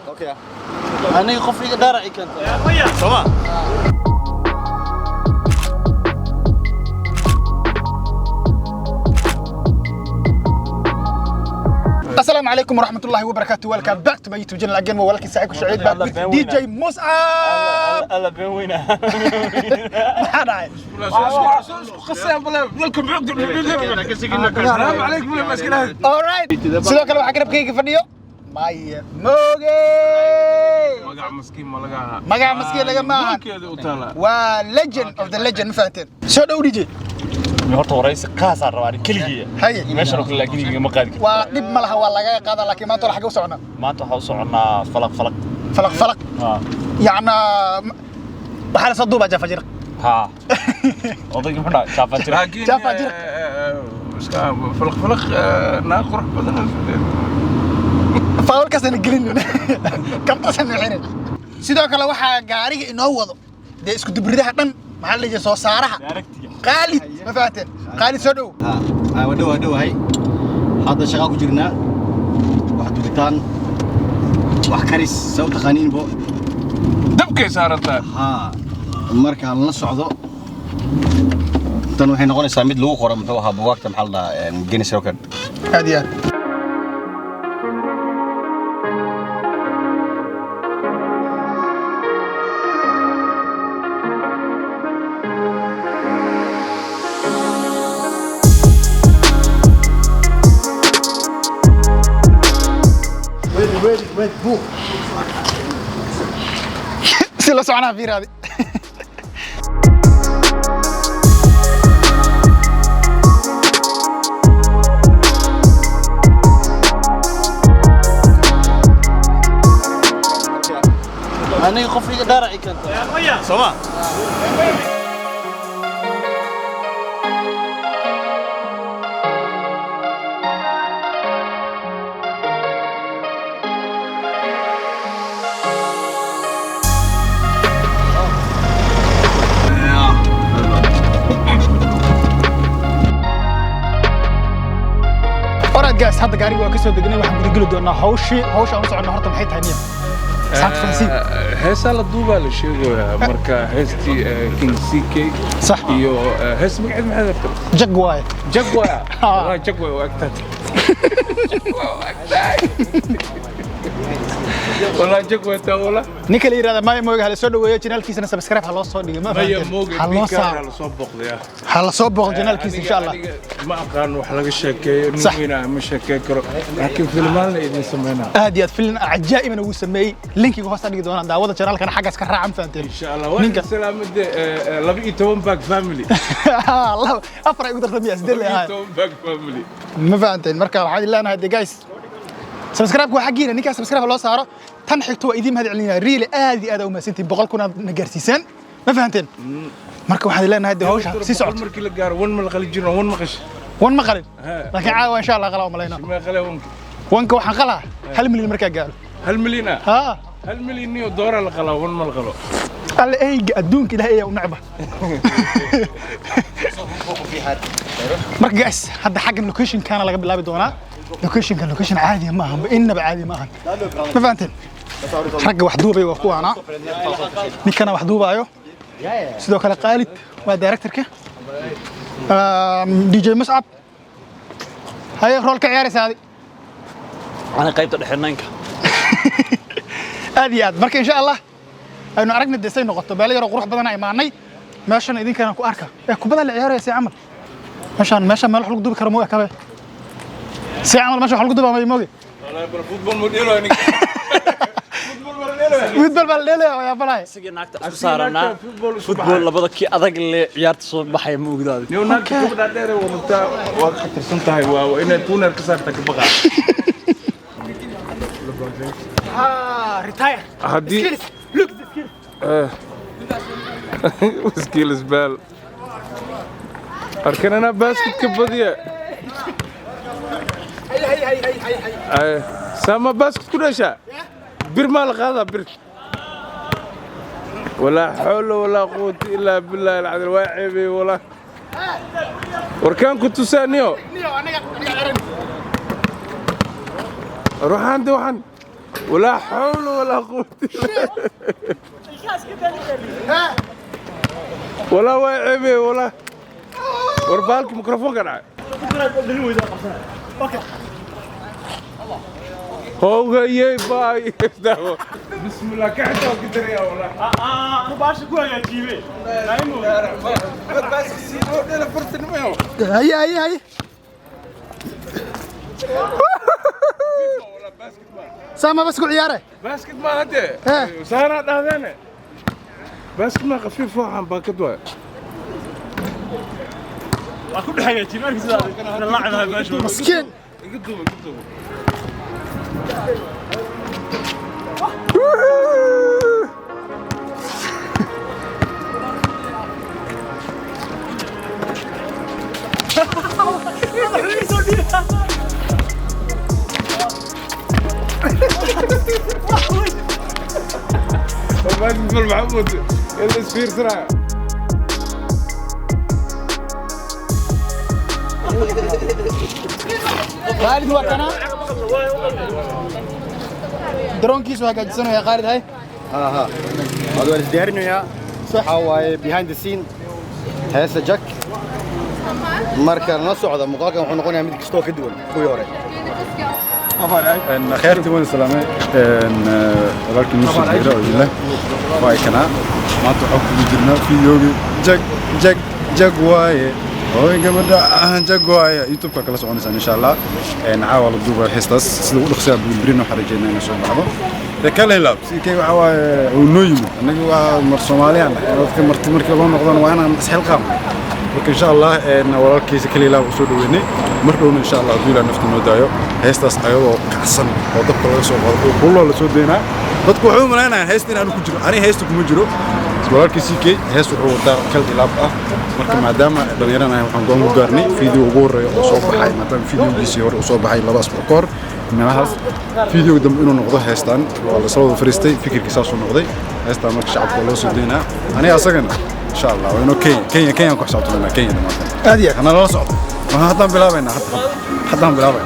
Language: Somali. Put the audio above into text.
اوكي انا قفي دارعي كنت تمام. السلام عليكم ورحمة الله وبركاته. ويلكم باك تو ماي يوتيوب شانل اجين ولكن ساعتكم سعيد باك دي جي مصعب. الله بين وينه ما داعي قصيان بلا لكم السلام عليكم ولا مشكلة. alright sidoo kale waxa garabkayga fadhiyo Maya Moge magac maskiin ma laga magac maskiin laga maahan keeda u taala waa legend of the legend faanteen soo dhow DJ horta waraysi qaas aan rabaa kaliya haye meeshan oo kale laakiin ma qaadi waa dib ma laha waa laga qaadaa laakiin maanta waxa u soconaa waxa u soconaa falaq yaana waxa la soo duubaa jafajir ها odayga fadha jafajir jafajir falaq naaqur badan faawal ka san gelin kamta san xireen sidoo kale waxa gaariga inoo wado de isku dubridaha dhan maxaa la soo saaraha qaalid ma faateen qaalid soo dhow wadhow hay hadda shaqo ku jirnaa wax dubitaan wax karis soo taqaaniin bo dabkay saaranta markaan la socdo tan waxay noqonaysaa mid lagu qoro muxuu ahaa buugaagta maxaa la dhahaa Guinness Record hadiya وين بو سيلا سوعنا في هذه انا قفي دارعي كنت تمام. alright guys hadda gaariga waa ka soo degnay waxaan guda geli doonaa hawsha aan socono horta maxay tahay niyo heesa la duubaa la sheegayaa marka heestii King CK صح iyo hees magaceed maxay rabtaa Jaguar waa Jaguar waqtaad والله Jaguar ta wala ninka la yiraahdo Maya Moge hal soo dhaweeyo channelkiisana subscribe hal loo soo dhigo ma Maya Moge hal soo boqday hal soo boqdo channelkiisa insha Allah ma aqaan wax laga sheekeeyo ninkiina ma sheekay karo laakiin filmaan la idin sameeyna aad iyo film ajaa'ibna uu sameeyay linkiga hoos dhigi doona daawada channelkana xaggaas ka raacan faanteen insha Allah ninka salaamada 12 back family Allah afar ay u dartamiya sidee leeyahay 12 back family ma faanteen marka waxaan ilaahay guys subscribe ku xaqiina ninka subscribe loo saaro tan xigto waa idin mahad celinaa really aad u maasantiin 100 kuna na gaarsiisan ma fahanteen marka waxaan ilaahay hawsha si socod markii la gaaro wan ma la qalin jiro wan ma qash wan ma qalin laakiin caawa insha Allah qalaa malayna ma qalaa wanka waxaan qalaa 1 milyan marka gaaro 1 milyan ha 1 milyan iyo doora la qalaa wan ma la qalo alla eeyga adduunka ilaahay ayaa u nacba marka guys hadda xagga location kana laga bilaabi doonaa location عادي ما هم إننا بعادي ما هم ما فهمتين رجع وحدوبة وقوانا نكنا وحدوبة أيوه سيدو كلا قالد ودايركتور كه دي جي مصعب هاي رول كعيارس هذه انا قيبت الحنانك هذه مركي إن شاء الله أنه أرجنا الدسين نقطة بالي روح بدنا إيماني ماشان إذا كان أكو أركا كوبدا العيار يا سي عمر ماشان ما لحق دوب كرموه كبه سي عمل ماشي حلقة دوبها ما موجي والله فوتبول موديلو يعني فوتبول بالليلة يا بلاي سيجي ناقت أسارنا فوتبول لبضك كي أذق اللي عيارت صوب بحي موجود هذا نيو ناقت كوبدا ديري ونتا وقت سنتهاي وإن تونر كسرتك بقى ريتاير هدي لوك سكيلز بال أركن أنا باسكت كبدية هي سما باسكت كل شيء بير مال هذا بير ولا حول ولا قوة إلا بالله العظيم واعبي ولا وركان كنت سانيو روح عندي وحن ولا حول ولا قوة ولا وعيبي ولا وربالك ميكروفون قرع هو يي باي بسم الله كحته وقدر يا والله باش كوي يا جيبي بس سيبوا لنا فرصه نمو هيا سامة بس قول عياره باسكت ما هدي سهرة هذانا باسكت ما خفيف واحد باكت واحد كل حاجه جيبي مركز انا لاعبها باش مسكين يقدموا ما تقول محمود اللي سفير سرعه خالد وقتنا درون كيس وهاجسنو يا خالد هاي ها هذا اللي ديرنيا صح هو behind the scene هيسا جاك marka na socda muuqaalkan wuxuu noqonayaa mid kastoo ka duwan kuwii hore خيرتي وين سلامي ولكن مش كبيرة ولا واي كنا ما تحكم جرنا في يومي جاك واي هو جمدا جاك واي يوتيوب كلا سوون إن شاء الله نعاول الدوبر حساس سلو الخساب بالبرين وحرجينا إن شاء الله لكن لا كي عوا ونويم أنا مر سومالي أنا مرتي لون نقدر وأنا مسح القام إن شاء الله وراك كيس كلي لا وصول ويني مركون إن شاء الله دولا نفتن ودايو هيستاس أيوة كحسن وضبط الرئيس كله اللي سودينا dadku wuxuu maleynaa heestin aanu ku jiro ani heestu kuma jiro walaalkiisii kay heestu wuxuu wadaa kal ilaab ah marka maadaama dhalinyarana waxaan go'aan ku gaarnay video ugu horeeyo oo soo baxay maadaama videogiisii hore uu soo baxay 2 asbuuc ka hor meelahaas video dambe inuu noqdo heestan waa la soo fariistay fikirkiisa soo noqday heestan marka shacabka loo soo deynaa ani asagana إن شاء الله وإنه كين كحسابتنا كين هذه أنا لا صعد ما هذا بلابنا حتى بلابنا